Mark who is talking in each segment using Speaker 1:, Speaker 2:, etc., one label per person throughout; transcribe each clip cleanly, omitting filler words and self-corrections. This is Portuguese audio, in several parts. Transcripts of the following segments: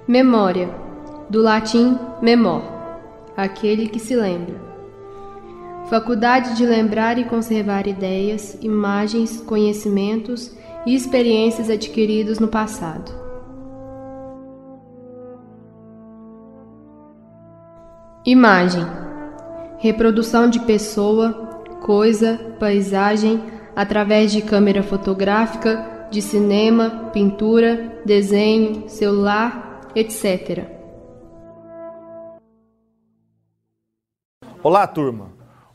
Speaker 1: Memória, do latim memor, aquele que se lembra. Faculdade de lembrar e conservar ideias, imagens, conhecimentos e experiências adquiridos no passado. Imagem, reprodução de pessoa, coisa, paisagem, através de câmera fotográfica, de cinema, pintura, desenho, celular, etc.
Speaker 2: Olá, turma!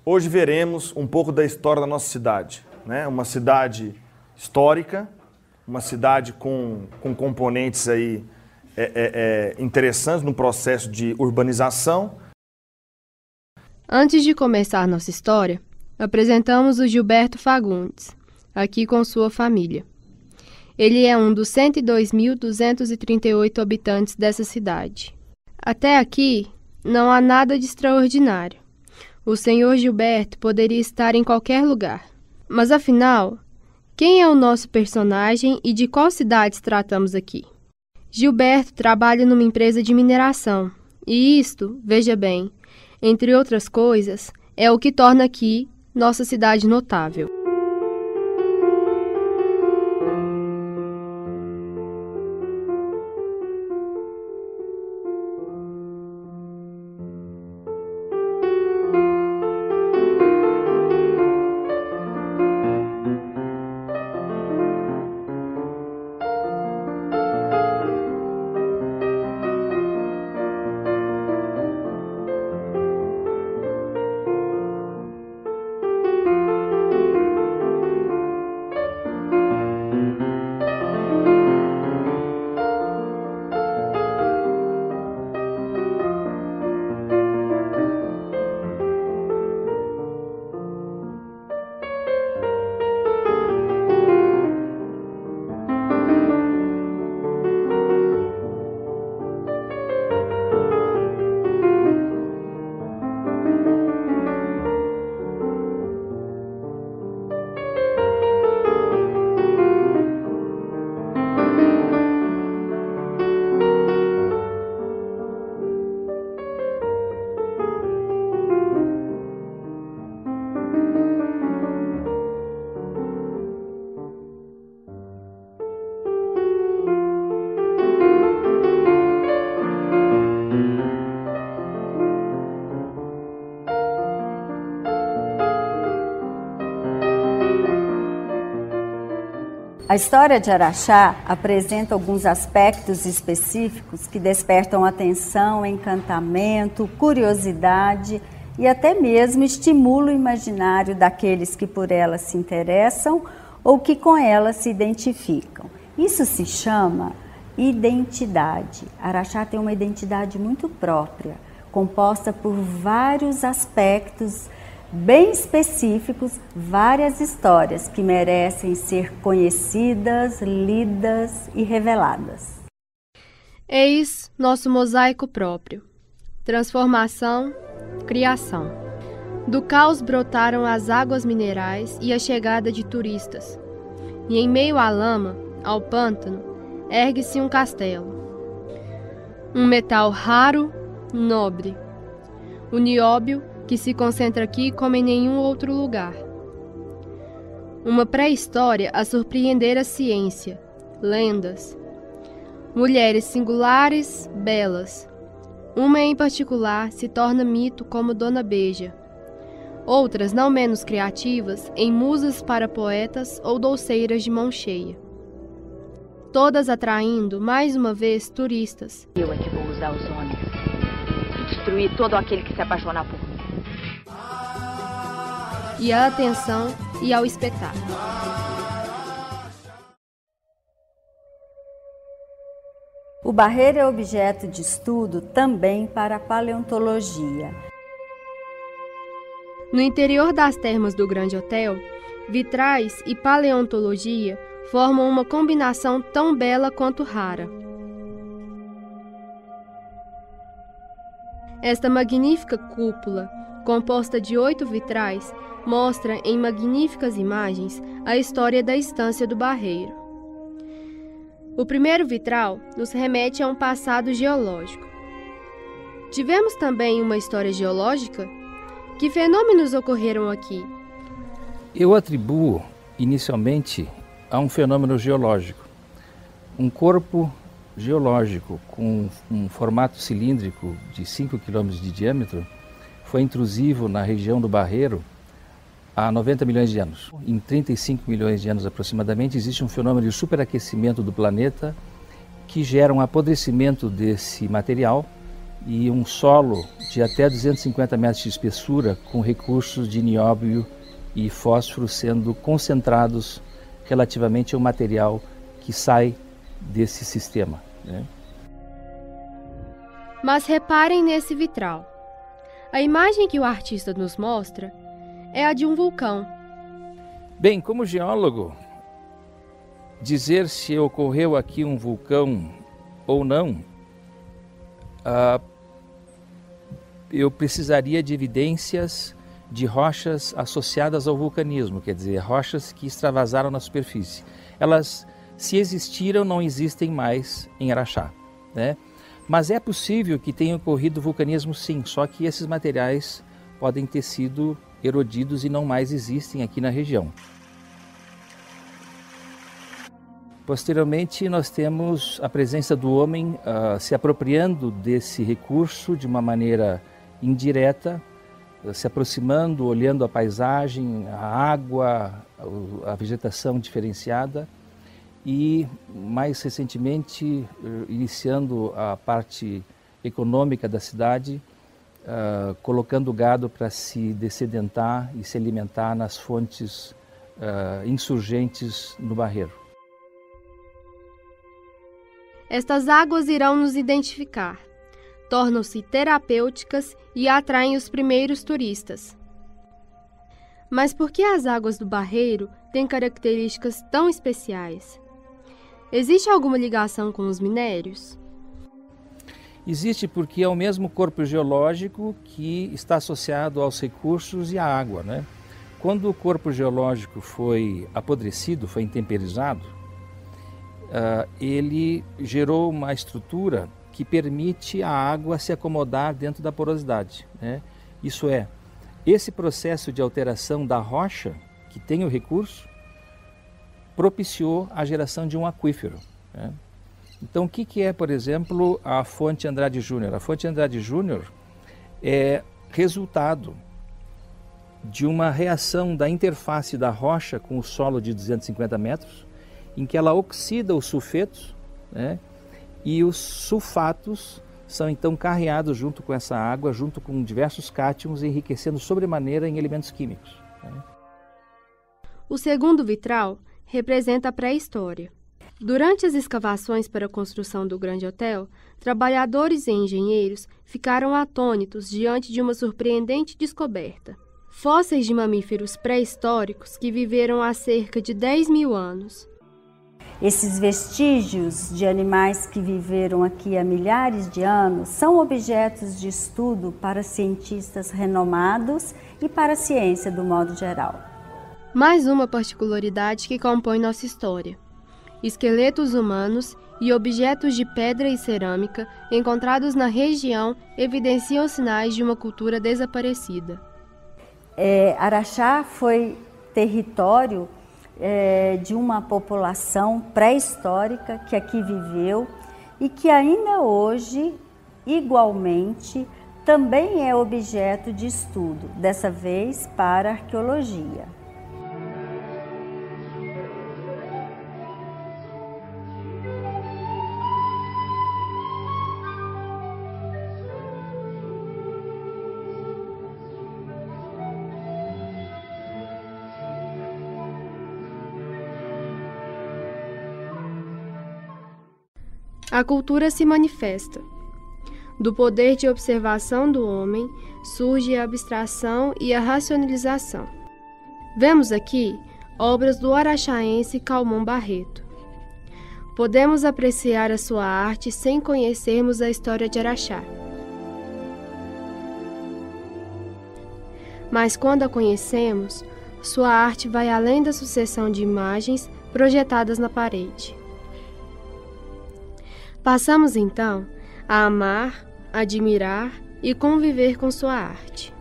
Speaker 2: Hoje veremos um pouco da história da nossa cidade, né? Uma cidade histórica, uma cidade com componentes aí, interessantes no processo de urbanização.
Speaker 1: Antes de começar nossa história, apresentamos o Gilberto Fagundes, aqui com sua família. Ele é um dos 102.238 habitantes dessa cidade. Até aqui, não há nada de extraordinário. O senhor Gilberto poderia estar em qualquer lugar. Mas afinal, quem é o nosso personagem e de qual cidade tratamos aqui? Gilberto trabalha numa empresa de mineração, e isto, veja bem, entre outras coisas, é o que torna aqui nossa cidade notável.
Speaker 3: A história de Araxá apresenta alguns aspectos específicos que despertam atenção, encantamento, curiosidade e até mesmo estimulam o imaginário daqueles que por ela se interessam ou que com ela se identificam. Isso se chama identidade. Araxá tem uma identidade muito própria, composta por vários aspectos bem específicos, várias histórias que merecem ser conhecidas, lidas e reveladas.
Speaker 1: Eis nosso mosaico próprio. Transformação, criação. Do caos brotaram as águas minerais e a chegada de turistas. E em meio à lama, ao pântano, ergue-se um castelo. Um metal raro, nobre. O nióbio, que se concentra aqui como em nenhum outro lugar. Uma pré-história a surpreender a ciência, lendas. Mulheres singulares, belas. Uma em particular se torna mito como Dona Beija. Outras, não menos criativas, em musas para poetas ou doceiras de mão cheia. Todas atraindo, mais uma vez, turistas.
Speaker 4: Eu é que vou usar os homens e destruir todo aquele que se apaixonar por mim.
Speaker 1: E à atenção e ao espetáculo.
Speaker 3: O barreiro é objeto de estudo também para a paleontologia.
Speaker 1: No interior das termas do Grande Hotel, vitrais e paleontologia formam uma combinação tão bela quanto rara. Esta magnífica cúpula, composta de 8 vitrais, mostra em magníficas imagens a história da estância do Barreiro. O primeiro vitral nos remete a um passado geológico. Tivemos também uma história geológica? Que fenômenos ocorreram aqui?
Speaker 5: Eu atribuo, inicialmente, a um fenômeno geológico. Um corpo geológico com um formato cilíndrico de 5 km de diâmetro foi intrusivo na região do Barreiro há 90 milhões de anos. Em 35 milhões de anos aproximadamente, existe um fenômeno de superaquecimento do planeta que gera um apodrecimento desse material e um solo de até 250 metros de espessura com recursos de nióbio e fósforo sendo concentrados relativamente ao material que sai desse sistema, né?
Speaker 1: Mas reparem nesse vitral. A imagem que o artista nos mostra é a de um vulcão.
Speaker 5: Bem, como geólogo, dizer se ocorreu aqui um vulcão ou não, eu precisaria de evidências de rochas associadas ao vulcanismo, quer dizer, rochas que extravasaram na superfície. Elas, se existiram, não existem mais em Araxá, né? Mas é possível que tenha ocorrido vulcanismo sim, só que esses materiais podem ter sido erodidos e não mais existem aqui na região. Posteriormente, nós temos a presença do homem se apropriando desse recurso de uma maneira indireta, se aproximando, olhando a paisagem, a água, a vegetação diferenciada e, mais recentemente, iniciando a parte econômica da cidade, colocando o gado para se dessedentar e se alimentar nas fontes insurgentes no Barreiro.
Speaker 1: Estas águas irão nos identificar, tornam-se terapêuticas e atraem os primeiros turistas. Mas por que as águas do Barreiro têm características tão especiais? Existe alguma ligação com os minérios?
Speaker 5: Existe porque é o mesmo corpo geológico que está associado aos recursos e à água, né? Quando o corpo geológico foi apodrecido, foi intemperizado, ele gerou uma estrutura que permite a água se acomodar dentro da porosidade, né? Isso é, esse processo de alteração da rocha, que tem o recurso, propiciou a geração de um aquífero, né? Então, o que é, por exemplo, a fonte Andrade Júnior? A fonte Andrade Júnior é resultado de uma reação da interface da rocha com o solo de 250 metros, em que ela oxida os sulfetos, né? E os sulfatos são então carreados junto com essa água, junto com diversos cátions, enriquecendo sobremaneira em elementos químicos, né?
Speaker 1: O segundo vitral representa a pré-história. Durante as escavações para a construção do Grande Hotel, trabalhadores e engenheiros ficaram atônitos diante de uma surpreendente descoberta. Fósseis de mamíferos pré-históricos que viveram há cerca de 10 mil anos.
Speaker 3: Esses vestígios de animais que viveram aqui há milhares de anos são objetos de estudo para cientistas renomados e para a ciência do modo geral.
Speaker 1: Mais uma particularidade que compõe nossa história. Esqueletos humanos e objetos de pedra e cerâmica encontrados na região evidenciam sinais de uma cultura desaparecida.
Speaker 3: Araxá foi território de uma população pré-histórica que aqui viveu e que ainda hoje, igualmente, também é objeto de estudo, dessa vez para a arqueologia.
Speaker 1: A cultura se manifesta. Do poder de observação do homem surge a abstração e a racionalização. Vemos aqui obras do araxaense Calmon Barreto. Podemos apreciar a sua arte sem conhecermos a história de Araxá. Mas quando a conhecemos, sua arte vai além da sucessão de imagens projetadas na parede. Passamos então a amar, admirar e conviver com sua arte.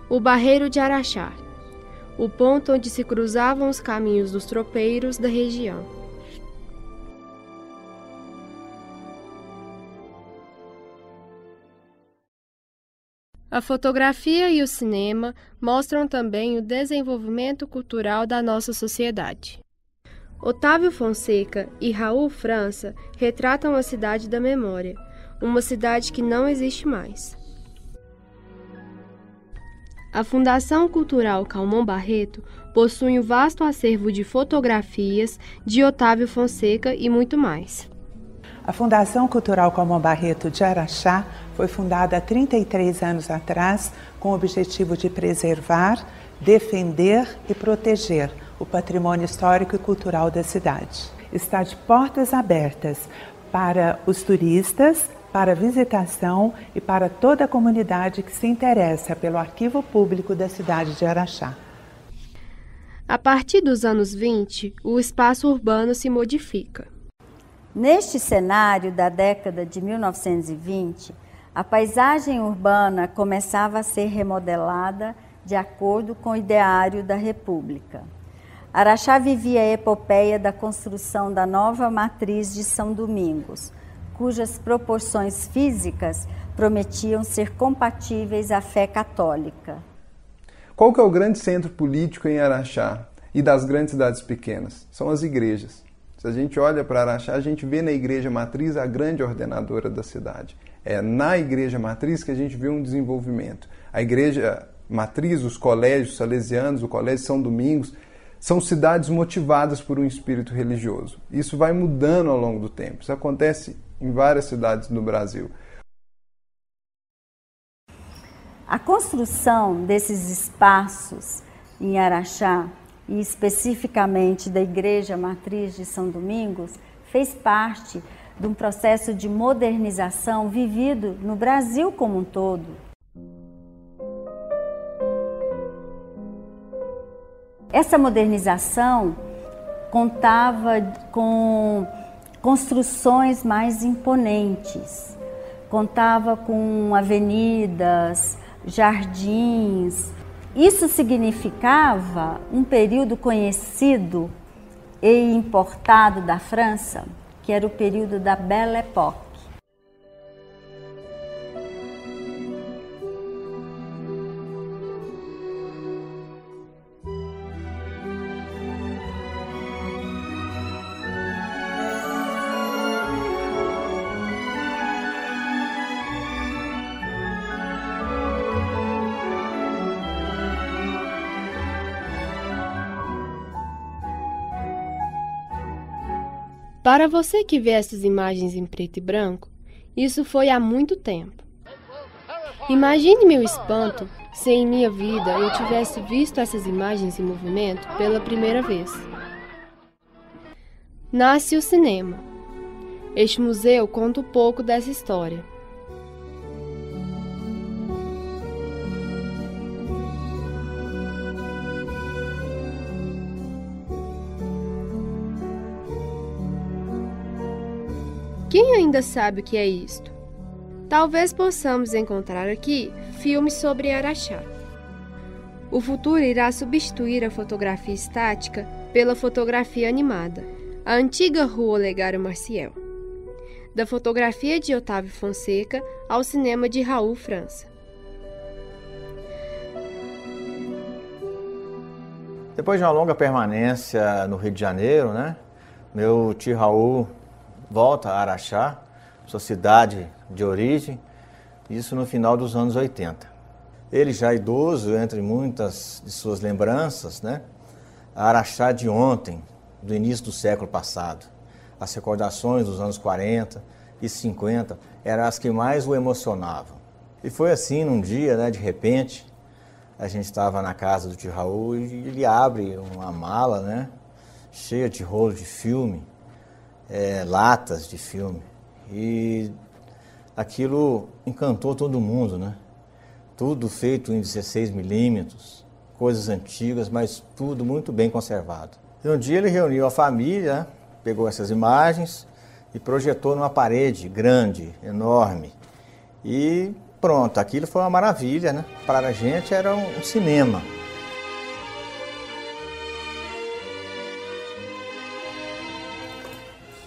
Speaker 1: O Barreiro de Araxá, o ponto onde se cruzavam os caminhos dos tropeiros da região. A fotografia e o cinema mostram também o desenvolvimento cultural da nossa sociedade. Otávio Fonseca e Raul França retratam a cidade da memória, uma cidade que não existe mais. A Fundação Cultural Calmon Barreto possui um vasto acervo de fotografias de Otávio Fonseca e muito mais.
Speaker 6: A Fundação Cultural Calmon Barreto de Araxá foi fundada há 33 anos atrás com o objetivo de preservar, defender e proteger o patrimônio histórico e cultural da cidade. Está de portas abertas para os turistas, para a visitação e para toda a comunidade que se interessa pelo arquivo público da cidade de Araxá.
Speaker 1: A partir dos anos 20, o espaço urbano se modifica.
Speaker 3: Neste cenário da década de 1920, a paisagem urbana começava a ser remodelada de acordo com o ideário da República. Araxá vivia a epopeia da construção da nova matriz de São Domingos, cujas proporções físicas prometiam ser compatíveis à fé católica.
Speaker 7: Qual que é o grande centro político em Araxá e das grandes cidades pequenas? São as igrejas. Se a gente olha para Araxá, a gente vê na igreja matriz a grande ordenadora da cidade. É na igreja matriz que a gente vê um desenvolvimento. A igreja matriz, os colégios salesianos, o colégio São Domingos, são cidades motivadas por um espírito religioso. Isso vai mudando ao longo do tempo. Isso acontece em várias cidades do Brasil.
Speaker 3: A construção desses espaços em Araxá, e especificamente da Igreja Matriz de São Domingos, fez parte de um processo de modernização vivido no Brasil como um todo. Essa modernização contava com construções mais imponentes, contava com avenidas, jardins. Isso significava um período conhecido e importado da França, que era o período da Belle Époque.
Speaker 1: Para você que vê essas imagens em preto e branco, isso foi há muito tempo. Imagine meu espanto se em minha vida eu tivesse visto essas imagens em movimento pela primeira vez. Nasce o cinema. Este museu conta um pouco dessa história. Quem ainda sabe o que é isto? Talvez possamos encontrar aqui filmes sobre Araxá. O futuro irá substituir a fotografia estática pela fotografia animada, a antiga Rua Olegário Maciel. Da fotografia de Otávio Fonseca ao cinema de Raul França.
Speaker 8: Depois de uma longa permanência no Rio de Janeiro, meu tio Raul volta a Araxá, sua cidade de origem, isso no final dos anos 80. Ele já idoso, entre muitas de suas lembranças, a Araxá de ontem, do início do século passado, as recordações dos anos 40 e 50 eram as que mais o emocionavam. E foi assim, num dia, de repente, a gente estava na casa do tio Raul e ele abre uma mala, cheia de rolo de filme, latas de filme, e aquilo encantou todo mundo, Tudo feito em 16mm, coisas antigas, mas tudo muito bem conservado. E um dia ele reuniu a família, pegou essas imagens e projetou numa parede grande, enorme. E pronto, aquilo foi uma maravilha, né? Para a gente era um cinema.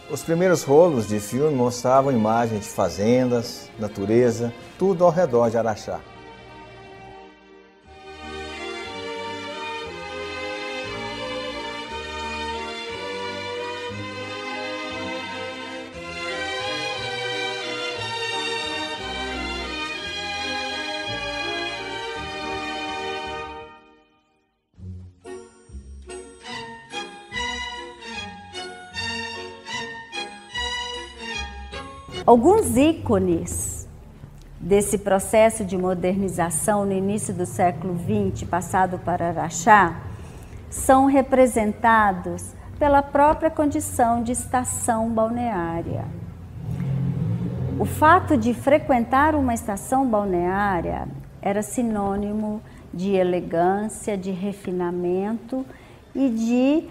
Speaker 8: Os primeiros rolos de filme mostravam imagens de fazendas, natureza, tudo ao redor de Araxá.
Speaker 3: Alguns ícones desse processo de modernização no início do século XX, passado para Araxá, são representados pela própria condição de estação balneária. O fato de frequentar uma estação balneária era sinônimo de elegância, de refinamento e de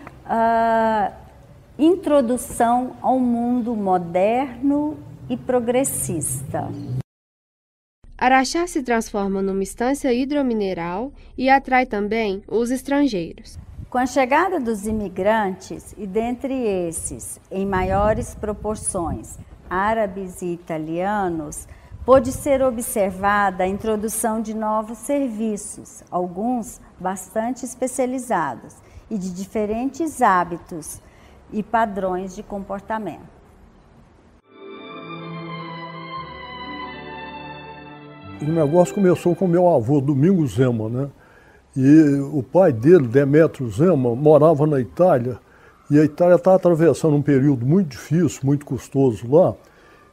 Speaker 3: introdução ao mundo moderno e progressista.
Speaker 1: Araxá se transforma numa estância hidromineral e atrai também os estrangeiros.
Speaker 3: Com a chegada dos imigrantes, e dentre esses, em maiores proporções, árabes e italianos, pôde ser observada a introdução de novos serviços, alguns bastante especializados e de diferentes hábitos e padrões de comportamento.
Speaker 9: O negócio começou com meu avô, Domingos Zema, né? E o pai dele, Demétrio Zema, morava na Itália, e a Itália estava atravessando um período muito difícil, muito custoso lá,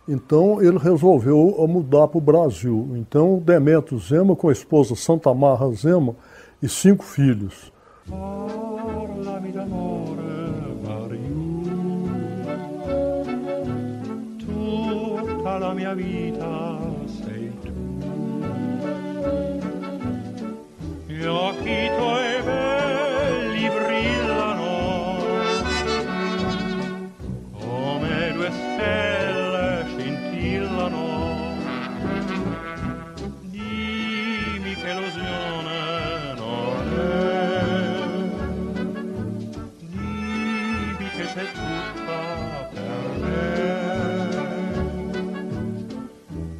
Speaker 9: então ele resolveu mudar para o Brasil. Então, Demétrio Zema, com a esposa Santa Marra Zema, e 5 filhos.
Speaker 10: Tutta la mia vita sei tu. Gli occhi tuoi belli brillano come 2 stelle scintillano. Dimmi che illusione non è, dimmi che sei tutta per me.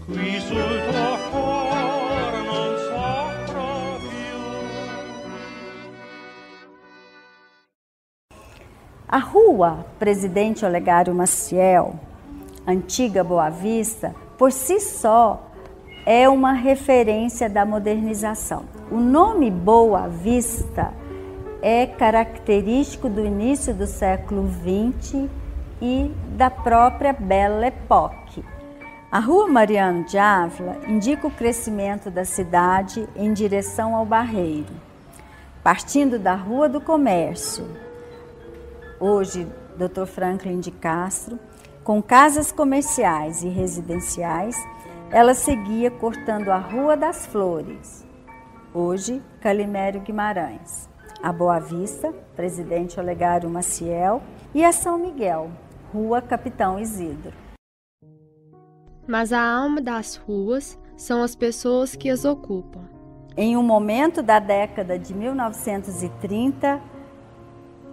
Speaker 10: Qui sul tuo cuore non soffro più.
Speaker 3: A rua Presidente Olegário Maciel, antiga Boa Vista, por si só é uma referência da modernização. O nome Boa Vista é característico do início do século XX e da própria Belle Époque. A Rua Mariano de Ávila indica o crescimento da cidade em direção ao Barreiro, partindo da Rua do Comércio, hoje Dr. Franklin de Castro, com casas comerciais e residenciais, ela seguia cortando a Rua das Flores, hoje Calimério Guimarães, a Boa Vista, Presidente Olegário Maciel, e a São Miguel, Rua Capitão Isidro.
Speaker 1: Mas a alma das ruas são as pessoas que as ocupam.
Speaker 3: Em um momento da década de 1930,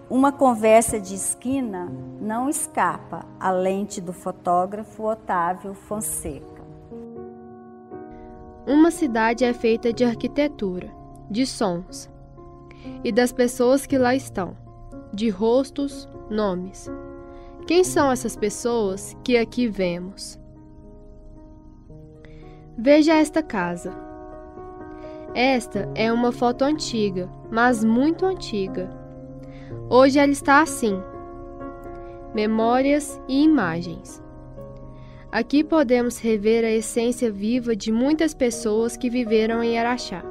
Speaker 3: uma conversa de esquina não escapa à lente do fotógrafo Otávio Fonseca.
Speaker 1: Uma cidade é feita de arquitetura, de sons, e das pessoas que lá estão, de rostos, nomes. Quem são essas pessoas que aqui vemos? Veja esta casa. Esta é uma foto antiga, mas muito antiga. Hoje ela está assim. Memórias e imagens. Aqui podemos rever a essência viva de muitas pessoas que viveram em Araxá.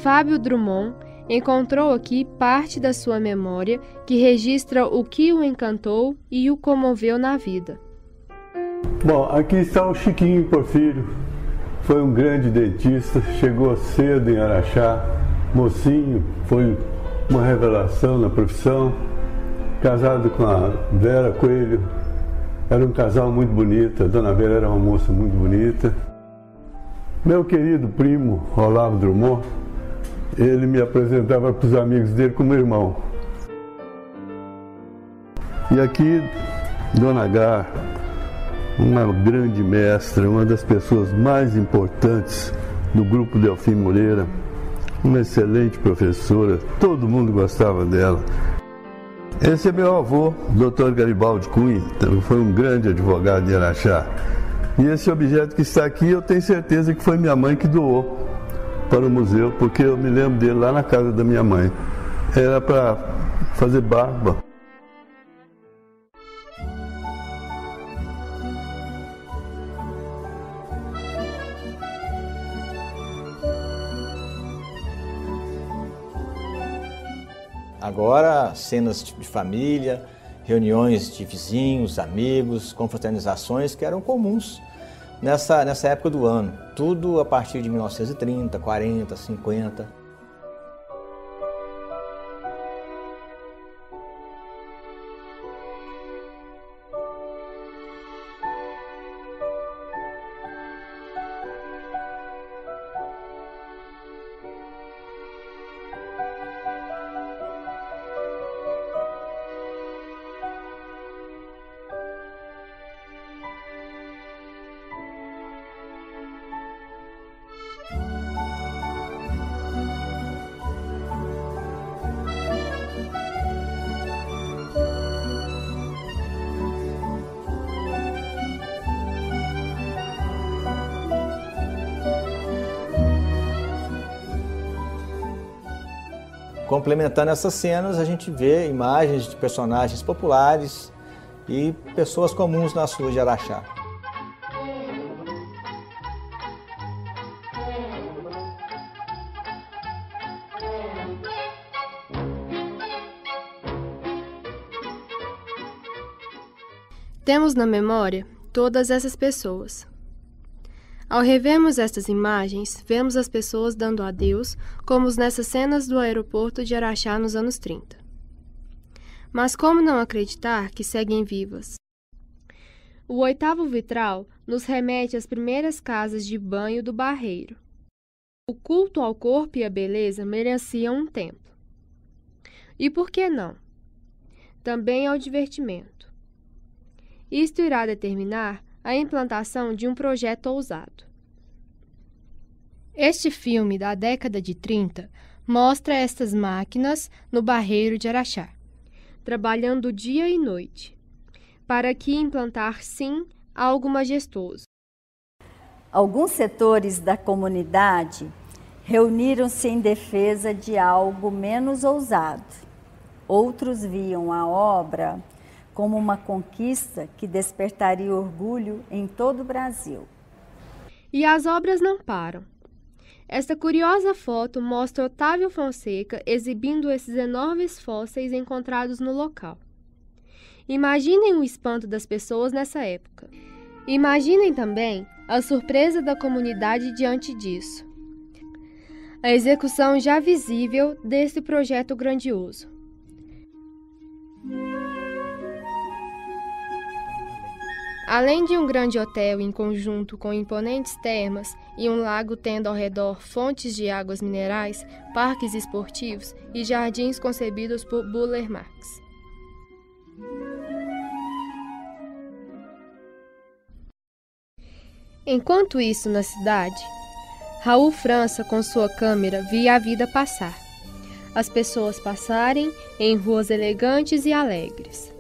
Speaker 1: Fábio Drummond encontrou aqui parte da sua memória que registra o que o encantou e o comoveu na vida.
Speaker 9: Bom, aqui está o Chiquinho Porfírio. Foi um grande dentista, chegou cedo em Araxá, mocinho, foi uma revelação na profissão.
Speaker 11: casado com a Vera Coelho. Era um casal muito bonito, a Dona Vera era uma moça muito bonita. Meu querido primo, Olavo Drummond, ele me apresentava para os amigos dele como irmão. E aqui, Dona Gar, uma grande mestra, uma das pessoas mais importantes do grupo Delfim Moreira, uma excelente professora, todo mundo gostava dela. Esse é meu avô, Dr. Garibaldi Cunha, foi um grande advogado de Araxá. E esse objeto que está aqui, eu tenho certeza que foi minha mãe que doou para o museu, porque eu me lembro dele lá na casa da minha mãe. Era para fazer barba.
Speaker 8: Agora, cenas de família, reuniões de vizinhos, amigos, confraternizações que eram comuns nessa época do ano. Tudo a partir de 1930, 40, 50. Complementando essas cenas, a gente vê imagens de personagens populares e pessoas comuns nas ruas de Araxá.
Speaker 1: Temos na memória todas essas pessoas. Ao revermos estas imagens, vemos as pessoas dando adeus, como nessas cenas do aeroporto de Araxá nos anos 30. Mas como não acreditar que seguem vivas? O 8º vitral nos remete às primeiras casas de banho do Barreiro. O culto ao corpo e à beleza mereciam um templo. E por que não? Também ao divertimento. Isto irá determinar a implantação de um projeto ousado. Este filme da década de 30 mostra estas máquinas no Barreiro de Araxá, trabalhando dia e noite, para aqui implantar, sim, algo majestoso.
Speaker 3: Alguns setores da comunidade reuniram-se em defesa de algo menos ousado. Outros viam a obra como uma conquista que despertaria orgulho em todo o Brasil.
Speaker 1: E as obras não param. Esta curiosa foto mostra Otávio Fonseca exibindo esses enormes fósseis encontrados no local. Imaginem o espanto das pessoas nessa época. Imaginem também a surpresa da comunidade diante disso. A execução já visível desse projeto grandioso. Além de um grande hotel em conjunto com imponentes termas e um lago tendo ao redor fontes de águas minerais, parques esportivos e jardins concebidos por Burle Marx. Enquanto isso, na cidade, Raul França, com sua câmera, via a vida passar. As pessoas passarem em ruas elegantes e alegres.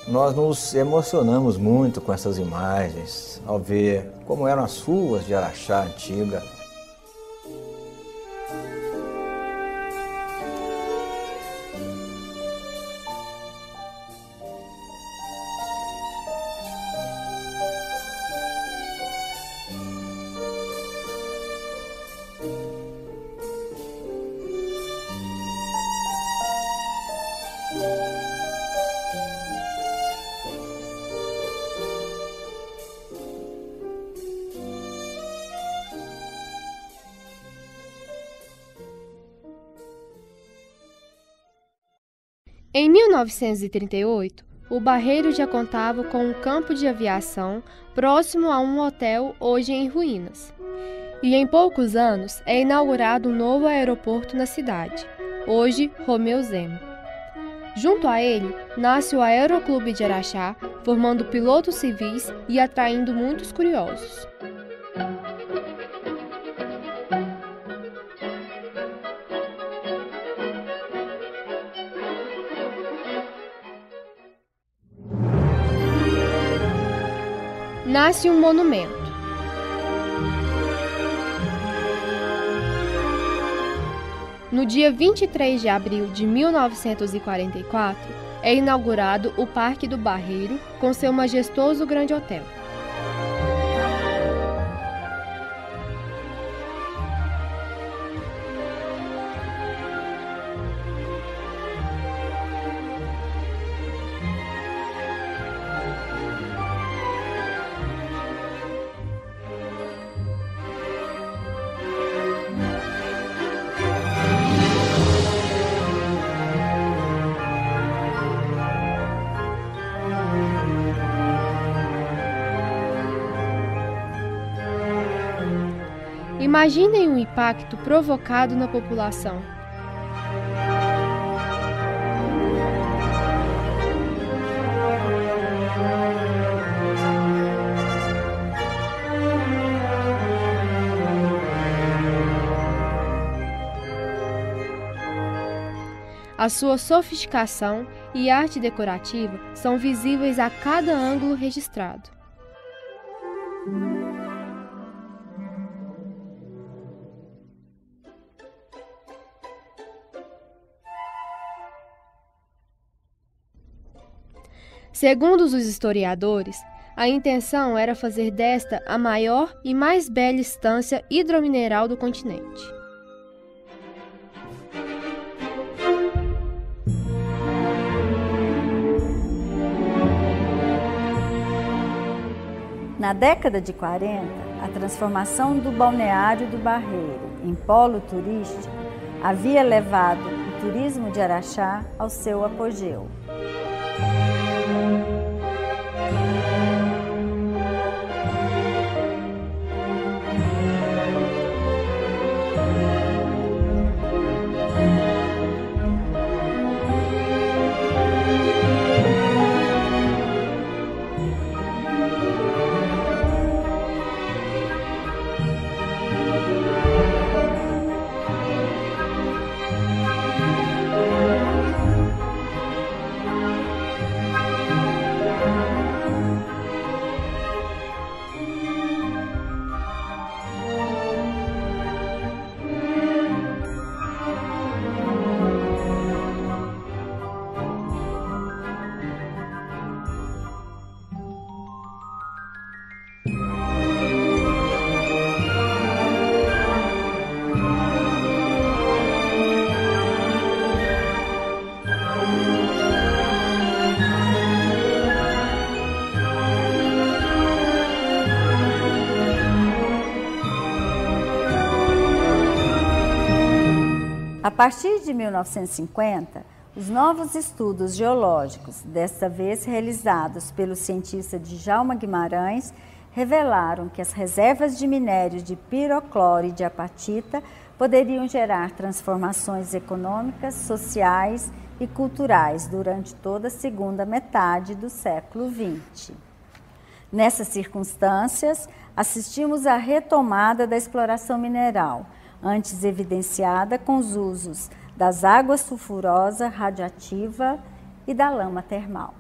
Speaker 8: Nós nos emocionamos muito com essas imagens, ao ver como eram as ruas de Araxá antiga.
Speaker 1: Em 1938, o Barreiro já contava com um campo de aviação próximo a um hotel hoje em ruínas. E em poucos anos é inaugurado um novo aeroporto na cidade, hoje Romeu Zema. Junto a ele, nasce o Aeroclube de Araxá, formando pilotos civis e atraindo muitos curiosos. Nasce um monumento. No dia 23 de abril de 1944, é inaugurado o Parque do Barreiro com seu majestoso grande hotel. Imaginem o impacto provocado na população. A sua sofisticação e arte decorativa são visíveis a cada ângulo registrado. Segundo os historiadores, a intenção era fazer desta a maior e mais bela estância hidromineral do continente.
Speaker 3: Na década de 40, a transformação do balneário do Barreiro em polo turístico havia levado o turismo de Araxá ao seu apogeu. A partir de 1950, os novos estudos geológicos, desta vez realizados pelo cientista Djalma Guimarães, revelaram que as reservas de minérios de pirocloro e de apatita poderiam gerar transformações econômicas, sociais e culturais durante toda a segunda metade do século XX. Nessas circunstâncias, assistimos à retomada da exploração mineral, antes evidenciada com os usos das águas sulfurosa, radioativa e da lama termal.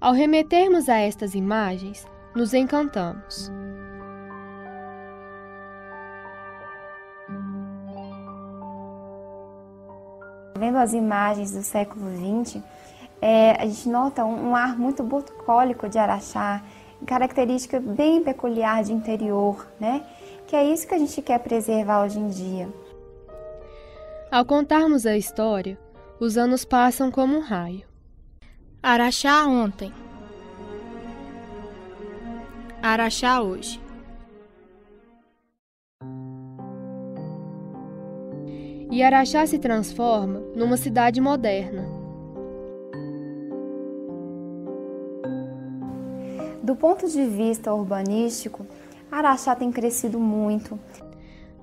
Speaker 1: Ao remetermos a estas imagens, nos encantamos.
Speaker 12: Vendo as imagens do século XX, a gente nota um ar muito bucólico de Araxá, característica bem peculiar de interior, né? Que é isso que a gente quer preservar hoje em dia.
Speaker 1: Ao contarmos a história, os anos passam como um raio. Araxá ontem. Araxá hoje. e Araxá se transforma numa cidade moderna.
Speaker 12: Do ponto de vista urbanístico, Araxá tem crescido muito.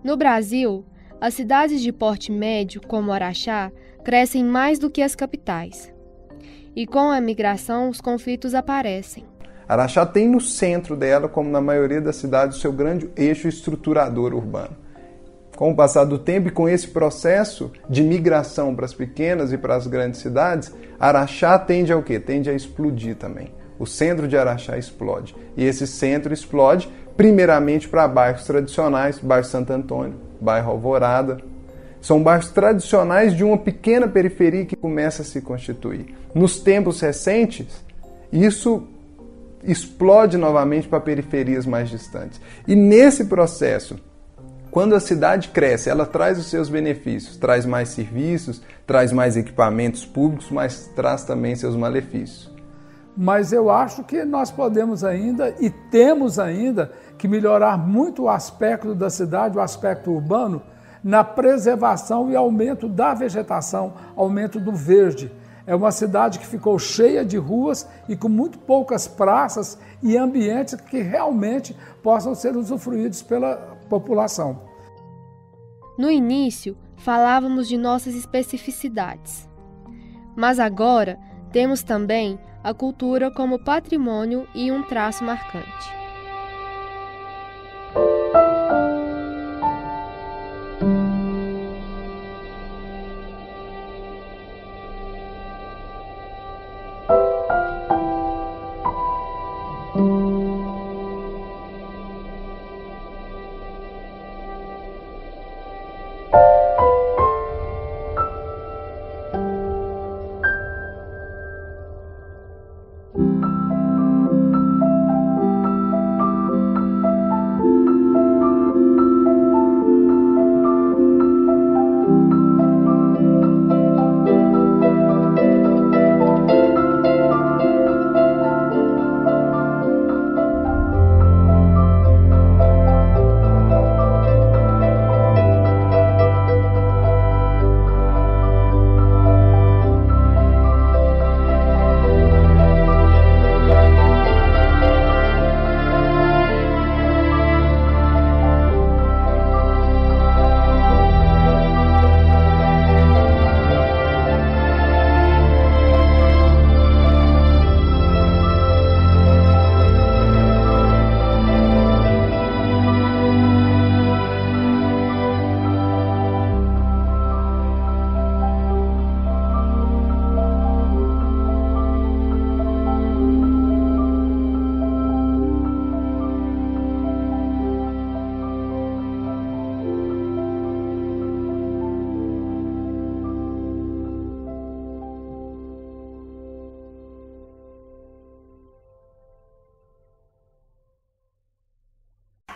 Speaker 1: No Brasil, as cidades de porte médio, como Araxá, crescem mais do que as capitais. E com a migração, os conflitos aparecem.
Speaker 7: Araxá tem no centro dela, como na maioria das cidades, o seu grande eixo estruturador urbano. Com o passar do tempo e com esse processo de migração para as pequenas e para as grandes cidades, Araxá tende a o quê? Tende a explodir também. O centro de Araxá explode. E esse centro explode primeiramente para bairros tradicionais, bairro Santo Antônio, bairro Alvorada. São bairros tradicionais de uma pequena periferia que começa a se constituir. Nos tempos recentes, isso explode novamente para periferias mais distantes. E nesse processo, quando a cidade cresce, ela traz os seus benefícios, traz mais serviços, traz mais equipamentos públicos, mas traz também seus malefícios.
Speaker 13: Mas eu acho que nós podemos ainda e temos ainda que melhorar muito o aspecto da cidade, o aspecto urbano, na preservação e aumento da vegetação, aumento do verde. É uma cidade que ficou cheia de ruas e com muito poucas praças e ambientes que realmente possam ser usufruídos pela população.
Speaker 1: No início, falávamos de nossas especificidades. Mas agora, temos também a cultura como patrimônio e um traço marcante.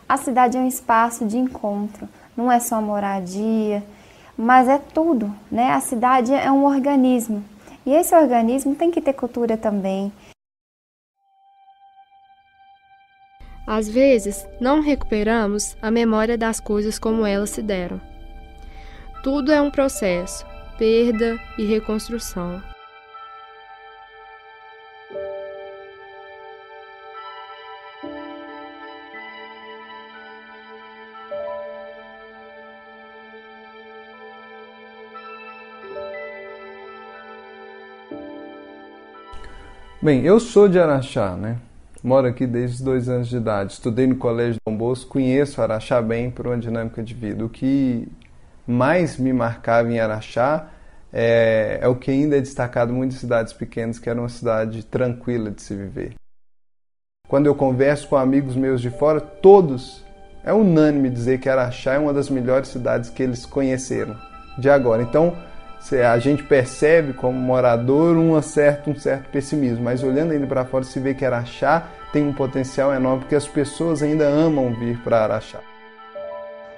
Speaker 12: A cidade é um espaço de encontro, não é só moradia, mas é tudo, né? A cidade é um organismo e esse organismo tem que ter cultura também.
Speaker 1: Às vezes, não recuperamos a memória das coisas como elas se deram. Tudo é um processo, perda e reconstrução.
Speaker 7: Bem, eu sou de Araxá, né? Moro aqui desde os 2 anos de idade. Estudei no Colégio Dom Bosco, conheço Araxá bem por uma dinâmica de vida. O que mais me marcava em Araxá é o que ainda é destacado em muitas cidades pequenas, que era uma cidade tranquila de se viver. Quando eu converso com amigos meus de fora, todos, é unânime dizer que Araxá é uma das melhores cidades que eles conheceram de agora. Então, a gente percebe como morador um certo pessimismo, mas olhando ainda para fora se vê que Araxá tem um potencial enorme, porque as pessoas ainda amam vir para Araxá.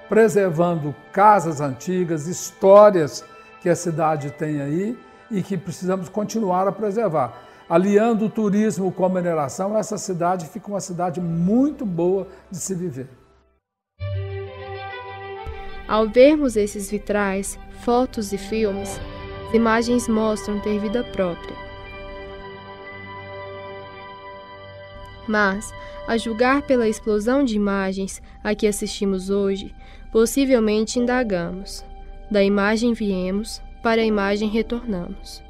Speaker 13: Preservando casas antigas, histórias que a cidade tem aí e que precisamos continuar a preservar. Aliando o turismo com a mineração, essa cidade fica uma cidade muito boa de se viver.
Speaker 1: Ao vermos esses vitrais, fotos e filmes, as imagens mostram ter vida própria. Mas, a julgar pela explosão de imagens a que assistimos hoje, possivelmente indagamos. Da imagem viemos, para a imagem retornamos.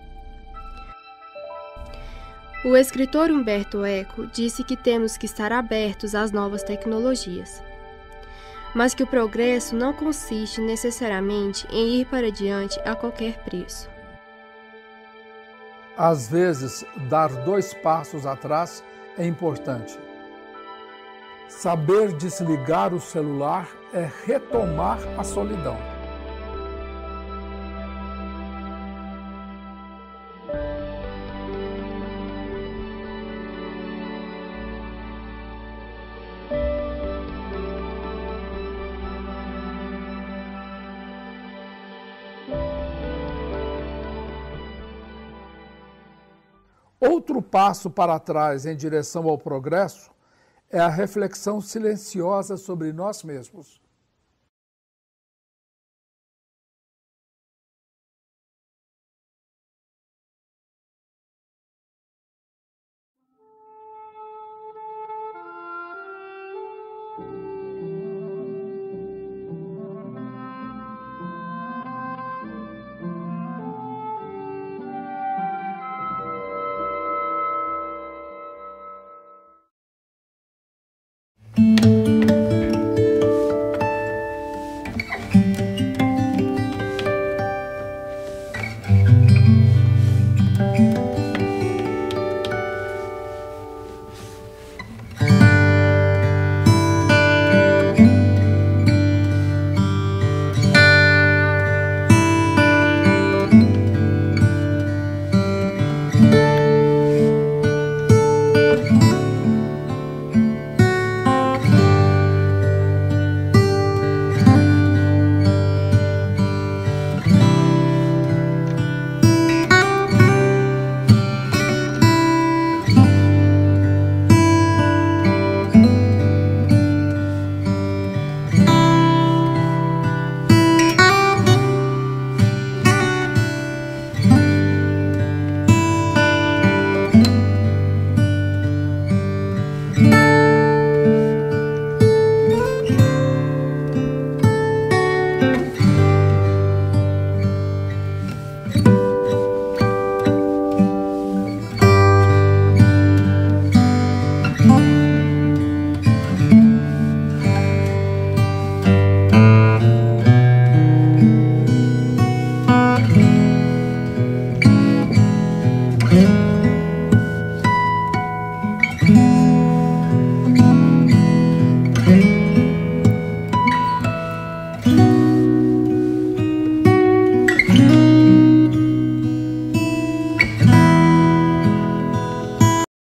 Speaker 1: O escritor Humberto Eco disse que temos que estar abertos às novas tecnologias, mas que o progresso não consiste necessariamente em ir para diante a qualquer preço.
Speaker 13: Às vezes, dar 2 passos atrás é importante. Saber desligar o celular é retomar a solidão. Outro passo para trás em direção ao progresso é a reflexão silenciosa sobre nós mesmos.